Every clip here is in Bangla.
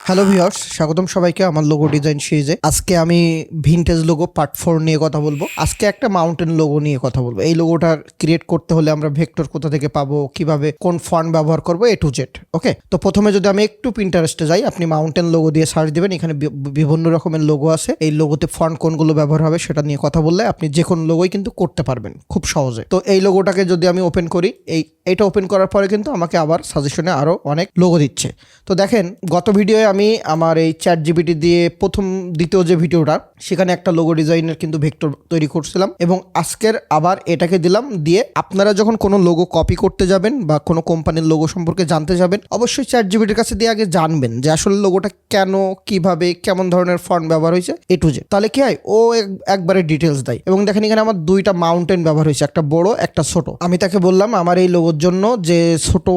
হ্যালো ভিউয়ার্স, স্বাগতম সবাইকে আমার লোগো ডিজাইন সিরিজে। আজকে আমি ভিনটেজ লোগো পার্ট 4 নিয়ে কথা বলবো। আজকে একটা মাউন্টেন লোগো নিয়ে কথা বলবো। এই লোগোটা ক্রিয়েট করতে হলে আমরা ভেক্টর কোথা থেকে পাবো, কিভাবে কোন ফন্ট ব্যবহার করবো, A to Z। ওকে, তো প্রথমে যদি আমি একটু পিন্টারেস্টে যাই, আপনি মাউন্টেন লোগো দিয়ে সার্চ দিবেন। এখানে বিভিন্ন রকমের লোগো আছে। এই লোগোতে ফন্ট কোনগুলো ব্যবহার হবে সেটা নিয়ে কথা বললে আপনি যে কোনো লোগোই কিন্তু করতে পারবেন খুব সহজে। তো এই লোগোটাকে যদি আমি ওপেন করি, এইটা ওপেন করার পরে কিন্তু আমাকে আবার সাজেশনে আরও অনেক লোগো দিচ্ছে। তো দেখেন, গত ভিডিওয়ে আমি আমার এই ChatGPT দিয়ে দ্বিতীয় যে ভিডিওটা, সেখানে একটা লোগো ডিজাইনের কিন্তু ভেক্টর তৈরি করছিলাম এবং আজকের আবার এটাকে দিলাম। দিয়ে আপনারা যখন কোনো লোগো কপি করতে যাবেন বা কোনো কোম্পানির লোগো সম্পর্কে জানতে যাবেন, অবশ্যই ChatGPTর কাছে দিয়ে আগে জানবেন যে আসলে লোগোটা কেন, কিভাবে, কেমন ধরনের ফন্ট ব্যবহার হয়েছে, A to Z। তাহলে কি হয়, ও একবারে ডিটেলস দেয়। এবং দেখেন এখানে আমার দুইটা মাউন্টেন ব্যবহার হয়েছে, একটা বড় একটা ছোট। আমি তাকে বললাম আমার এই লোগোর জন্য যে ছোট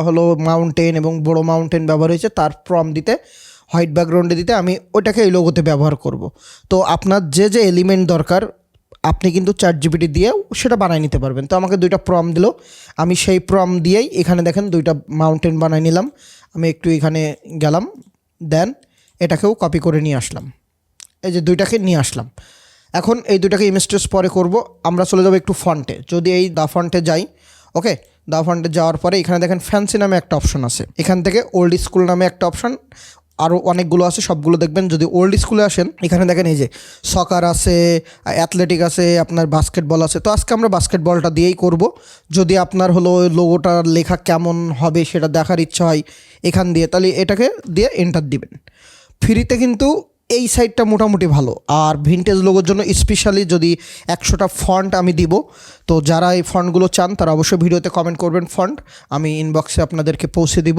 হলো মাউন্টেন এবং বড় মাউন্টেন ব্যবহার হয়েছে তার প্রম্পট দিতে, হোয়াইট ব্যাকগ্রাউন্ডে দিতে, আমি ওইটাকে এই লোগোতে ব্যবহার করব। তো আপনার যে যে এলিমেন্ট দরকার আপনি কিন্তু ChatGPT দিয়ে সেটা বানিয়ে নিতে পারবেন। তো আমাকে দুইটা প্রম্পট দিল, আমি সেই প্রম্পট দিয়েই এখানে দেখেন দুইটা মাউন্টেন বানিয়ে নিলাম। আমি একটু এখানে গেলাম, দেন এটাকেও কপি করে নিয়ে আসলাম। এই যে দুইটাকে নিয়ে আসলাম। এখন এই দুইটাকে ইমেজ ট্রেস পরে করব। আমরা চলে যাবো একটু ফন্টে। যদি এই দা ফন্টে যাই, ওকে, দা ফন্টে যাওয়ার পরে এখানে দেখেন ফ্যান্সি নামে একটা অপশন আছে। এখান থেকে ওল্ড স্কুল নামে একটা অপশন, আরও অনেকগুলো আছে, সবগুলো দেখবেন। যদি ওল্ড স্কুলে আসেন, এখানে দেখেন এই যে সকার আছে, অ্যাথলেটিক আছে, আপনার বাস্কেটবল আছে। তো আজকে আমরা বাস্কেটবলটা দিয়েই করব। যদি আপনার হলো লোগোটার লেখা কেমন হবে সেটা দেখার ইচ্ছা হয় এখান দিয়ে, তাহলে এটাকে দিয়ে এন্টার দিবেন। ফ্রিতে কিন্তু এই সাইটটা মোটামুটি ভালো। আর ভিনটেজ লোগোর জন্য স্পেশালি যদি 100টা ফন্ট আমি দিব, তো যারা এই ফন্টগুলো চান তারা অবশ্যই ভিডিওতে কমেন্ট করবেন ফন্ট, আমি ইনবক্সে আপনাদেরকে পৌঁছে দিব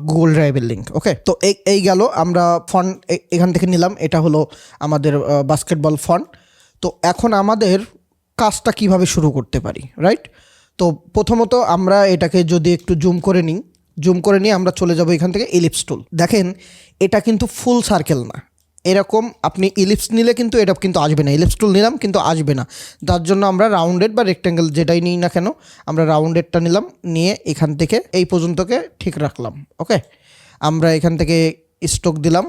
গুগল ড্রাইভের লিঙ্ক। ওকে, তো এই গেল, আমরা ফন্ট এখান থেকে নিলাম। এটা হলো আমাদের বাস্কেটবল ফন্ট। তো এখন আমাদের কাজটা কিভাবে শুরু করতে পারি, রাইট? তো প্রথমত আমরা এটাকে যদি একটু জুম করে নিয়ে আমরা চলে যাব এখান থেকে ইলিপস টুল। দেখেন এটা কিন্তু ফুল সার্কেল না, এরকম আপনি ইলিপস নিলে কিন্তু এটা কিন্তু আসবে না। ইলিপস টুল নিলাম কিন্তু আসবে না, তার জন্য আমরা রাউন্ডেড বা রেক্ট্যাঙ্গেল যেটাই নিই না কেন, আমরা রাউন্ডেডটা নিলাম, নিয়ে এখান থেকে এই পর্যন্তকে ঠিক রাখলাম। ওকে, আমরা এখান থেকে স্ট্রোক দিলাম,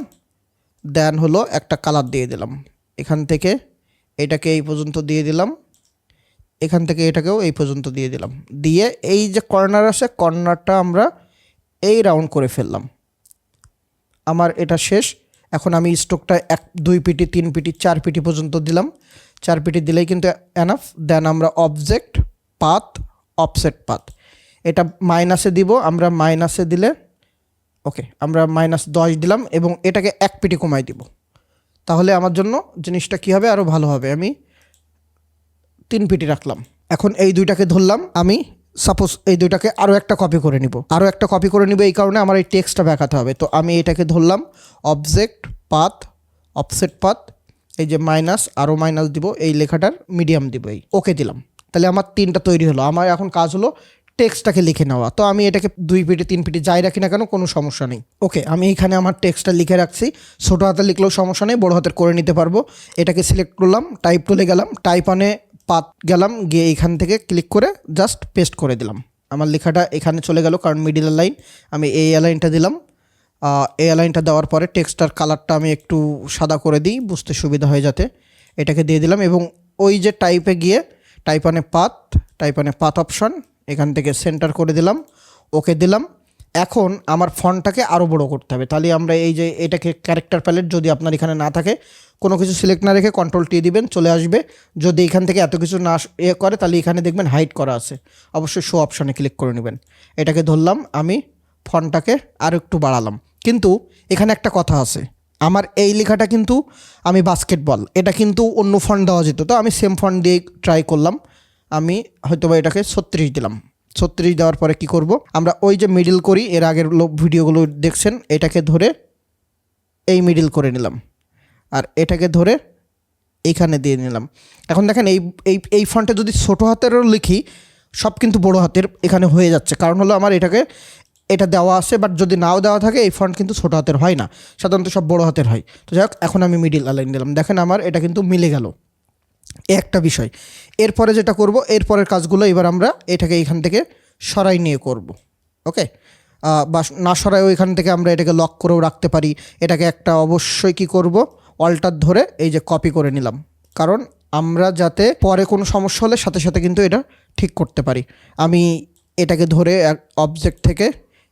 দেন হলো একটা কালার দিয়ে দিলাম। এখান থেকে এটাকে এই পর্যন্ত দিয়ে দিলাম, এখান থেকে এটাকেও এই পর্যন্ত দিয়ে দিলাম। দিয়ে এই যে কর্নার আছে, কর্নারটা আমরা এই রাউন্ড করে ফেললাম। আমার এটা শেষ। এখন আমি স্ট্রোকটা 1, 2 পিটি, 3 পিটি, 4 পিটি পর্যন্ত দিলাম। 4 পিটি দিলেই কিন্তু এনাফ। দেন আমরা অবজেক্ট পাথ, অফসেট পাথ, এটা মাইনাসে দিব। আমরা মাইনাসে দিলে, ওকে, আমরা -10 দিলাম এবং এটাকে 1 পিটি কমাই দিব। তাহলে আমার জন্য জিনিসটা কী হবে, আরও ভালো হবে। আমি 3 পিটি রাখলাম। এখন এই দুইটাকে ধরলাম, আমি সাপোজ এই দুইটাকে আরও একটা কপি করে নিব। এই কারণে আমার এই টেক্সটটা দেখাতে হবে। তো আমি এটাকে ধরলাম, অবজেক্ট পাথ, অফসেট পাথ, এই যে মাইনাস, আরও মাইনাস দিব, এই লেখাটার মিডিয়াম দিব, এই ওকে দিলাম। তাহলে আমার 3টা তৈরি হলো। আমার এখন কাজ হলো টেক্সটটাকে লিখে নেওয়া। তো আমি এটাকে 2 পিটি, 3 পিটি যাই রাখি না কেন, কোনো সমস্যা নেই। ওকে, আমি এখানে আমার টেক্সটটা লিখে রাখছি। ছোটো হাতে লিখলেও সমস্যা নেই, বড়ো হাতের করে নিতে পারবো। এটাকে সিলেক্ট করলাম, টাইপ টুলে গেলাম, টাইপ অনে পাথ গেলাম, গিয়ে এখান থেকে ক্লিক করে জাস্ট পেস্ট করে দিলাম। আমার লেখাটা এখানে চলে গেল, কারণ মিডিল লাইন। আমি এই লাইনটা দিলাম। এই লাইনটা দেওয়ার পরে টেক্সটার কালারটা আমি একটু সাদা করে দিই, বুঝতে সুবিধা হয় যাতে। এটাকে দিয়ে দিলাম এবং ওই যে টাইপে গিয়ে টাইপ অনে পাথ অপশন, এখান থেকে সেন্টার করে দিলাম, ওকে দিলাম। এখন আমার ফন্টটাকে আরও বড় করতে হবে। তাহলে আমরা এই যে এটাকে ক্যারেক্টার প্যালেট, যদি আপনার এখানে না থাকে, কোনো কিছু সিলেক্ট না রেখে Ctrl+T দিবেন, চলে আসবে। যদি এখান থেকে এত কিছু না করে, তাহলে এখানে দেখবেন হাইড করা আছে, অবশ্যই শো অপশানে ক্লিক করে নেবেন। এটাকে ধরলাম, আমি ফন্টটাকে আর একটু বাড়ালাম। কিন্তু এখানে একটা কথা আছে, আমার এই লেখাটা কিন্তু আমি বাস্কেটবল, এটা কিন্তু অন্য ফন্ট দেওয়া যেত। তো আমি সেম ফন্ট দিয়ে ট্রাই করলাম। আমি হয়তোবা এটাকে 36 দিলাম। 36 দেওয়ার পরে কি করব, আমরা ওই যে মিডিল করি, এর আগের ভিডিওগুলো দেখছেন, এটাকে ধরে এই মিডিল করে নিলাম, আর এটাকে ধরে এইখানে দিয়ে নিলাম। এখন দেখেন এই ফন্টে যদি ছোটো হাতেরও লিখি, সব কিন্তু বড় হাতের এখানে হয়ে যাচ্ছে। কারণ হলো আমার এটা দেওয়া আছে, বাট যদি নাও দেওয়া থাকে এই ফন্ট কিন্তু ছোটো হাতের হয় না, সাধারণত সব বড় হাতের হয়। তো যাই হোক, এখন আমি মিডিল অ্যালাইন দিলাম। দেখেন আমার এটা কিন্তু মিলে গেল, একটা বিষয়। এরপরে যেটা করব, এরপরের কাজগুলো এবার আমরা এটাকে এখান থেকে সরাই নিয়ে করব। ওকে, বা না সরায়ও এখান থেকে আমরা এটাকে লক করেও রাখতে পারি। এটাকে একটা অবশ্যই কি করব, অল্টার ধরে এই যে কপি করে নিলাম, কারণ আমরা যাতে পরে কোনো সমস্যা হলে সাথে সাথে কিন্তু এটা ঠিক করতে পারি। আমি এটাকে ধরে অবজেক্ট থেকে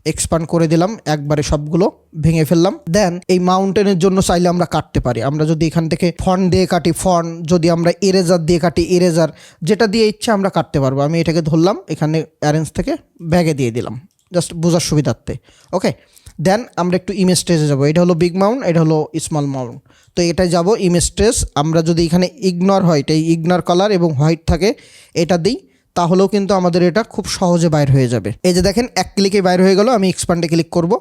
এক্সপান্ড করে দিলাম, একবারে সবগুলো ভেঙে ফেললাম। দেন এই মাউন্টেনের জন্য চাইলে আমরা কাটতে পারি। আমরা যদি এখান থেকে ফন্ট দিয়ে কাটি ফন্ট, যদি আমরা ইরেজার দিয়ে কাটি ইরেজার, যেটা দিয়ে ইচ্ছা আমরা কাটতে পারবো। আমি এটাকে ধরলাম, এখানে অ্যারেঞ্জ থেকে ব্যাগে দিয়ে দিলাম, জাস্ট বোঝার সুবিধার্থে। ওকে, দেন আমরা একটু ইমেজ ট্রেসে যাবো। এটা হলো বিগ মাউন্ট, এটা হলো স্মল মাউন্ট। তো এটাই যাব ইমেজ ট্রেস। আমরা যদি এখানে ইগনোর হয়, এই ইগনোর কালার এবং হোয়াইট থাকে, এটা দিই, তাহলেও কিন্তু আমাদের এটা খুব সহজে বাইর হয়ে যাবে। এই যে দেখেন এক ক্লিকে বাইর হয়ে গেল। আমি এক্সপান্ডে ক্লিক করব,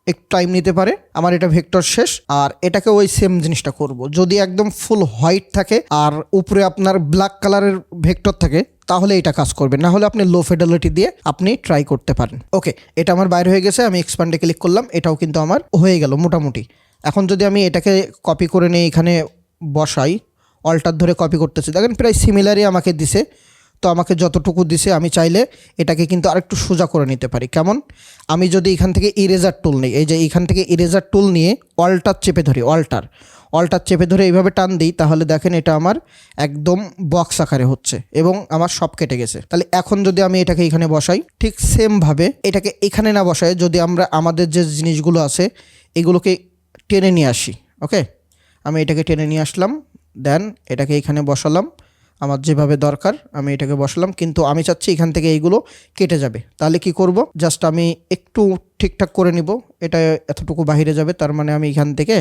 একটু টাইম নিতে পারে। আমার এটা ভেক্টর শেষ। আর এটাকে ওই সেম জিনিসটা করব। যদি একদম ফুল হোয়াইট থাকে আর উপরে আপনার ব্ল্যাক কালারের ভেক্টর থাকে, তাহলে এটা কাজ করবে, না হলে আপনি লো ফিডেলিটি দিয়ে আপনি ট্রাই করতে পারেন। ওকে, এটা আমার বাইরে হয়ে গেছে। আমি এক্সপান্ডে ক্লিক করলাম, এটাও কিন্তু আমার হয়ে গেল মোটামুটি। এখন যদি আমি এটাকে কপি করে নিয়ে এখানে বসাই, অল্টার ধরে কপি করতেছি, দেখেন প্রায় সিমিলারই আমাকে দিছে। তো আমাকে যতটুকু দিছে আমি চাইলে এটাকে কিন্তু আরেকটু সোজা করে নিতে পারি। কেমন? আমি যদি এখান থেকে ইরেজার টুল নিই, এই যে এখান থেকে ইরেজার টুল নিয়ে অল্টার চেপে ধরি, অল্টার চেপে ধরে এইভাবে টান দিই, তাহলে দেখেন এটা আমার একদম বক্স আকারে হচ্ছে এবং আমার সব কেটে গেছে। তাহলে এখন যদি আমি এটাকে এখানে বসাই, ঠিক সেমভাবে এটাকে এখানে না বসাই, যদি আমরা আমাদের যে জিনিসগুলো আছে এগুলোকে টেনে নিয়ে আসি। ওকে, আমি এটাকে টেনে নিয়ে আসলাম, দেন এটাকে এখানে বসালাম, আমার যেভাবে দরকার আমি এটাকে বসালাম। কিন্তু আমি চাচ্ছি এখান থেকে এইগুলো কেটে যাবে। তাহলে কি করব, জাস্ট আমি একটু ঠিকঠাক করে নিব। এটা এতটুকু বাইরে যাবে, তার মানে আমি এখান থেকে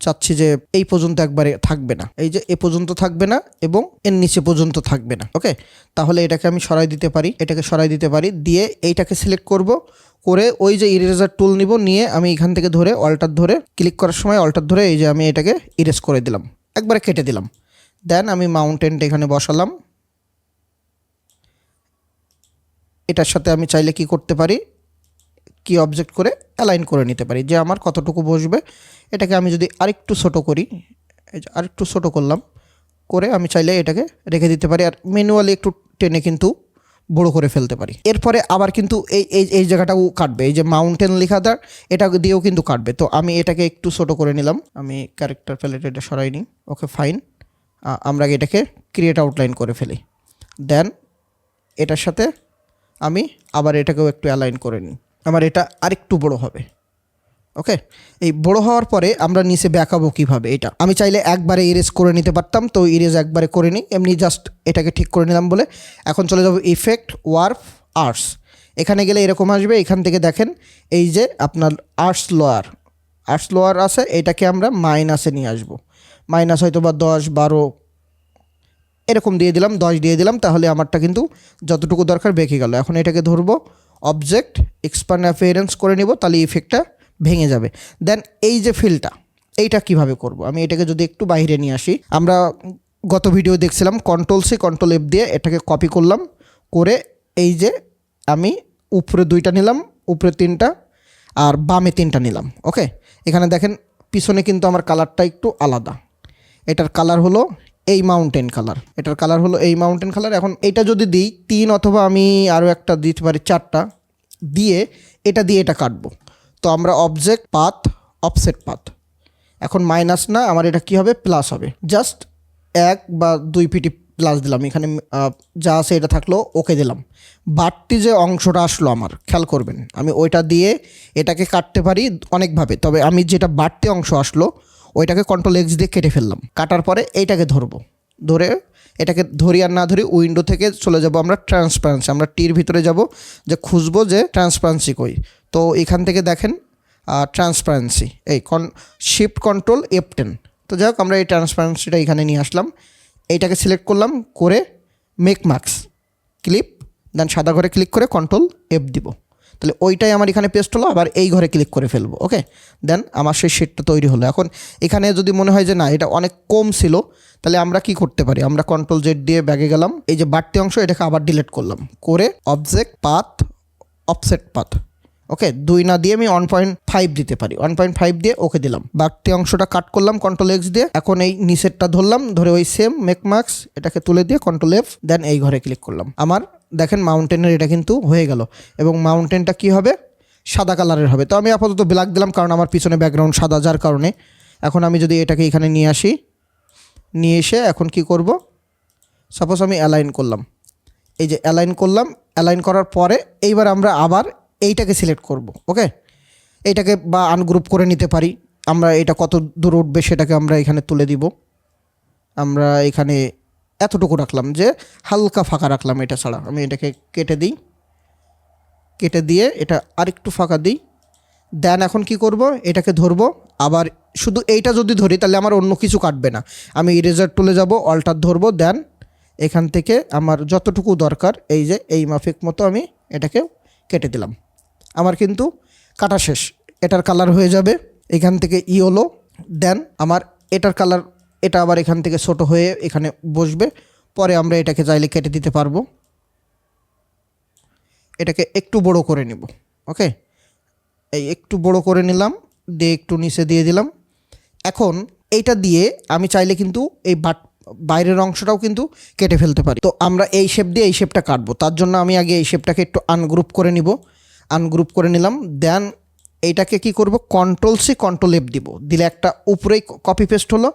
চাচ্ছি যে এই পর্যন্ত একবারে থাকবে না, এই যে এ পর্যন্ত থাকবে না এবং এর নিচে পর্যন্ত থাকবে না। ওকে, তাহলে এটাকে আমি সরাই দিতে পারি, এটাকে সরাই দিতে পারি। দিয়ে এইটাকে সিলেক্ট করব, করে ওই যে ইরেজার টুল নিব, নিয়ে আমি এখান থেকে ধরে অল্টার ধরে ক্লিক করার সময় অল্টার ধরে এই যে আমি এটাকে ইরেজ করে দিলাম, একবারে কেটে দিলাম। দেন আমি মাউন্টেনটা এখানে বসালাম। এটার সাথে আমি চাইলে কি করতে পারি, কি অবজেক্ট করে অ্যালাইন করে নিতে পারি যে আমার কতটুকু বসবে। এটাকে আমি যদি আরেকটু ছোটো করি, এই যে আরেকটু ছোটো করলাম, করে আমি চাইলে এটাকে রেখে দিতে পারি। আর ম্যানুয়ালি একটু টেনে কিন্তু বড়ো করে ফেলতে পারি। এরপরে আবার কিন্তু এই এই এই জায়গাটাও কাটবে, এই যে মাউন্টেন লেখাটা এটা দিয়েও কিন্তু কাটবে। তো আমি এটাকে একটু ছোটো করে নিলাম, আমি ক্যারেক্টার প্যালেট এটা সরাই নিই। ওকে ফাইন, আমরা এটাকে ক্রিয়েট আউটলাইন করে ফেলি। দেন এটার সাথে আমি আবার এটাকেও একটু অ্যালাইন করে নিই, আমার এটা আরেকটু বড় হবে। ওকে, এই বড় হওয়ার পরে আমরা নিচে ব্যাকাবো কীভাবে, এটা আমি চাইলে একবারে ইরেজ করে নিতে পারতাম। তো ইরেজ একবারে করে নিই, এমনি জাস্ট এটাকে ঠিক করে নিলাম বলে। এখন চলে যাবো ইফেক্ট, ওয়ার্প, আর্টস। এখানে গেলে এরকম আসবে। এখান থেকে দেখেন এই যে আপনার আর্টস লোয়ার আছে, এটাকে আমরা মাইনাসে নিয়ে আসবো। মাইনাস হয়তো বা 10, 12 এরকম দিয়ে দিলাম, 10 দিয়ে দিলাম, তাহলে আমারটা কিন্তু যতটুকু দরকার বেঁকে গেল। এখন এটাকে ধরবো, অবজেক্ট, এক্সপ্যান্ড অ্যাপিয়ারেন্স করে নিব, তাহলে ইফেক্টটা ভেঙে যাবে। দেন এই যে ফিলটা, এইটা কিভাবে করব, আমি এটাকে যদি একটু বাইরে নিয়ে আসি, আমরা গত ভিডিও দেখছিলাম কন্ট্রোল-C কন্ট্রোল-F দিয়ে এটাকে কপি করলাম, করে এই যে আমি উপরে 2টা নিলাম, উপরে 3টা আর বামে 3টা নিলাম। ওকে, এখানে দেখেন পিছনে কিন্তু আমার কালারটা একটু আলাদা। এটার কালার হলো এই মাউন্টেন কালার, এটার কালার হলো এই মাউন্টেন কালার। এখন এটা যদি দিই 3, অথবা আমি আরও একটা দিতে পারি 4টা দিয়ে এটা কাটবো। তো আমরা অবজেক্ট, পাথ, অফসেট পাথ, এখন মাইনাস না, আমার এটা কি হবে, প্লাস হবে। জাস্ট 1 বা 2 পিটি প্লাস দিলাম, এখানে যা আছে এটা থাকলো, ওকে দিলাম। বাড়তি যে অংশটা আসলো আমার, খেয়াল করবেন, আমি ওইটা দিয়ে এটাকে কাটতে পারি অনেকভাবে, তবে আমি যেটা বাড়তি অংশ আসলো ওইটাকে কন্ট্রোল-X দিয়ে কেটে ফেললাম। কাটার পরে এইটাকে ধরবো, ধরে এটাকে ধরি আর না ধরি উইন্ডো থেকে চলে যাব আমরা ট্রান্সপারেন্সি, আমরা টির ভিতরে যাব, যে খুঁজবো যে ট্রান্সপারেন্সি কই। তো এখান থেকে দেখেন ট্রান্সপারেন্সি, এই শিফট কন্ট্রোল F10। তো যাই হোক, আমরা এই ট্রান্সপারেন্সিটা এখানে নিয়ে আসলাম, এইটাকে সিলেক্ট করলাম, করে মেক মার্কস, ক্লিপ, দেন সাদা ঘরে ক্লিক করে কন্ট্রোল-F দিব, তাহলে ওইটাই আমার এখানে পেস্ট হলো। আবার এই ঘরে ক্লিক করে ফেলবো। ওকে, দেন আমার সেই শেডটা তৈরি হলো। এখন এখানে যদি মনে হয় যে না এটা অনেক কম ছিল, তাহলে আমরা কি করতে পারি, আমরা কন্ট্রোল-Z দিয়ে ব্যাগে গেলাম, এই যে বাড়তি অংশ এটাকে আবার ডিলিট করলাম, করে অবজেক্ট, পাথ, অফসেট পাথ। ওকে, 2 না দিয়ে আমি 1.5 দিতে পারি, 1.5 দিয়ে ওকে দিলাম। বাড়তি অংশটা কাট করলাম কন্ট্রোল-X দিয়ে। এখন এই নিচেরটা ধরলাম, ধরে ওই সেম মেক মার্কস এটাকে তুলে দিয়ে কন্ট্রোল-F, দেন এই ঘরে ক্লিক করলাম। আমার দেখেন মাউন্টেনের এটা কিন্তু হয়ে গেল। এবং মাউন্টেনটা কি হবে, সাদা কালারের হবে। তো আমি আপাতত ব্ল্যাক দিলাম কারণ আমার পিছনে ব্যাকগ্রাউন্ড সাদা, যার কারণে। এখন আমি যদি এটাকে এখানে নিয়ে আসি, নিয়ে এসে এখন কি করব, সাপোজ আমি অ্যালাইন করলাম, এই যে অ্যালাইন করলাম, অ্যালাইন করার পরে এইবার আমরা আবার এইটাকে সিলেক্ট করব। ওকে, এইটাকে বা আনগ্রুপ করে নিতে পারি আমরা, এটা কত দূর উঠবে সেটাকে আমরা এখানে তুলে দিব। আমরা এখানে এতটুকু রাখলাম যে হালকা ফাঁকা রাখলাম, এটা ছাড়া আমি এটাকে কেটে দিই, কেটে দিয়ে এটা আরেকটু ফাঁকা দিই। দেন এখন কি করব, এটাকে ধরবো, আবার শুধু এইটা যদি ধরি তাহলে আমার অন্য কিছু কাটবে না। আমি ইরেজার টুলে যাব, অল্টার ধরবো, দেন এখান থেকে আমার যতটুকু দরকার এই যে এই মাফিক মতো আমি এটাকে কেটে দিলাম। আমার কিন্তু কাটা শেষ। এটার কালার হয়ে যাবে এখান থেকে ইয়েলো, দেন আমার এটার কালার, এটা আবার এখান থেকে ছোট হয়ে এখানে বসবে। পরে আমরা এটাকে চাইলে কেটে দিতে পারবো। এটাকে একটু বড় করে নিব। ওকে, এই একটু বড় করে নিলাম, দিয়ে একটু নিচে দিয়ে দিলাম। এখন এইটা দিয়ে আমি চাইলে কিন্তু এই বাইরের অংশটাও কিন্তু কেটে ফেলতে পারি। তো আমরা এই শেপ দিয়ে এই শেপটা কাটবো, তার জন্য আমি আগে এই শেপটাকে একটু আনগ্রুপ করে নিব। আনগ্রুপ করে নিলাম, দেন এইটাকে কি করব, Ctrl+C Ctrl+F দিব, দিলে একটা উপরেই কপি পেস্ট হলো।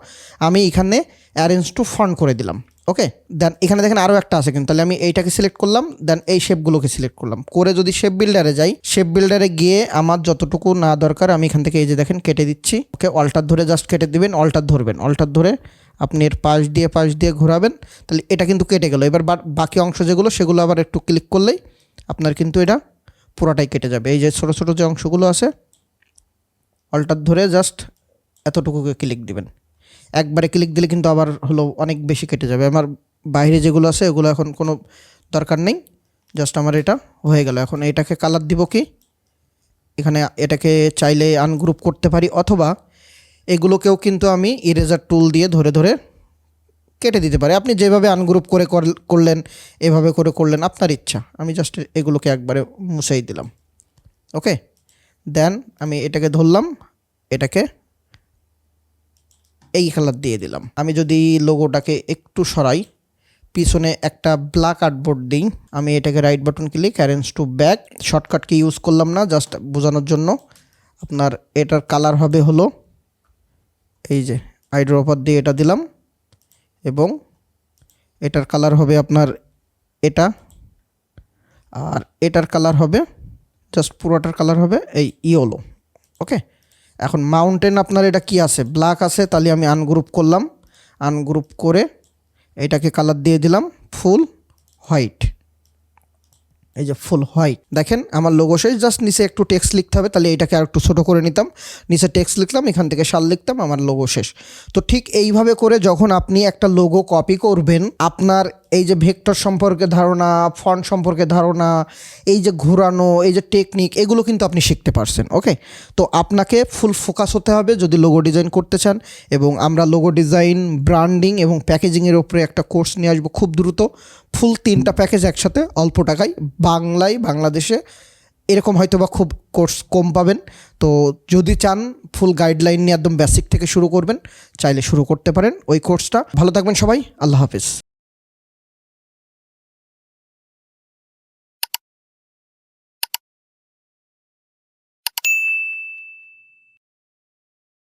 আমি এখানে অ্যারেঞ্জ টু ফন্ট করে দিলাম। ওকে, দেন এখানে দেখেন আরও একটা আছে কিন্তু, তাহলে আমি এইটাকে সিলেক্ট করলাম, দেন এই শেপগুলোকে সিলেক্ট করলাম করে যদি শেপ বিল্ডারে যাই, শেপ বিল্ডারে গিয়ে আমার যতটুকু না দরকার আমি এখান থেকে এই যে দেখেন কেটে দিচ্ছি। ওকে, অল্টার ধরে জাস্ট কেটে দিবেন, অল্টার ধরবেন, অল্টার ধরে আপনি এর পাশ দিয়ে ঘোরাবেন, তাহলে এটা কিন্তু কেটে গেল। এবার বাকি অংশ যেগুলো সেগুলো আবার একটু ক্লিক করলেই আপনার কিন্তু এটা পুরোটাই কেটে যাবে। এই যে ছোটো ছোটো যে অংশগুলো আছে, অল্টার ধরে জাস্ট এতটুকুকে ক্লিক দিবেন। একবারে ক্লিক দিলে কিন্তু আবার হলো অনেক বেশি কেটে যাবে। আমার বাইরে যেগুলো আছে ওগুলো এখন কোনো দরকার নেই, জাস্ট আমার এটা হয়ে গেল। এখন এটাকে কালার দিব কি, এখানে এটাকে চাইলে আনগ্রুপ করতে পারি, অথবা এগুলোকেও কিন্তু আমি ইরেজার টুল দিয়ে ধরে ধরে কেটে দিতে পারি। আপনি যেভাবে আনগ্রুপ করে করলেন, এভাবে করে করলেন, আপনার ইচ্ছা। আমি জাস্ট এগুলোকে একবারে মুছেই দিলাম। ওকে, দেন আমি এটাকে ধরলাম, এটাকে এই কালার দিয়ে দিলাম। আমি যদি লোগোটাকে একটু সরাই, পিছনে একটা ব্ল্যাক আর্টবোর্ড দিই, আমি এটাকে right button click, arrange to back, shortcut key use করলাম না, জাস্ট বোঝানোর জন্য। আপনার এটার কালার হবে হলো এই যে আইড্রপার দিয়ে এটা দিলাম, এবং এটার কালার হবে আপনার এটা, আর এটার কালার হবে জাস্ট পুরোটার কালার হবে এই ইয়েলো। ওকে, এখন মাউন্টেন আপনার এটা কি আছে, ব্ল্যাক আছে, তাহলে আমি আনগ্রুপ করলাম, আনগ্রুপ করে এটাকে কালার দিয়ে দিলাম ফুল হোয়াইট। এই যে ফুল হোয়াইট, দেখেন আমার লোগো শেষ। জাস্ট নিচে একটু টেক্সট লিখতে হবে, তাহলে এটাকে আর একটু ছোটো করে নিতাম, নিচে টেক্সট লিখলাম, এখান থেকে সাল লিখতাম, আমার লোগো শেষ। তো ঠিক এইভাবে করে যখন আপনি একটা লোগো কপি করবেন, আপনার এই যে ভেক্টর সম্পর্কে ধারণা, ফন্ট সম্পর্কে ধারণা, এই যে ঘোরানো, এই যে টেকনিক, এগুলো কিন্তু আপনি শিখতে পারছেন। ওকে, তো আপনাকে ফুল ফোকাস হতে হবে যদি লোগো ডিজাইন করতে চান। এবং আমরা লোগো ডিজাইন, ব্র্যান্ডিং এবং প্যাকেজিংয়ের উপরে একটা কোর্স নিয়ে আসবো খুব দ্রুত। ফুল 3টা প্যাকেজ একসাথে অল্প টাকায়, বাংলায়, বাংলাদেশে এরকম হয়তো বা খুব কোর্স কম পাবেন। তো যদি চান ফুল গাইডলাইন নিয়ে একদম বেসিক থেকে শুরু করবেন, চাইলে শুরু করতে পারেন ওই কোর্সটা। ভালো থাকবেন সবাই, আল্লাহ হাফিজ।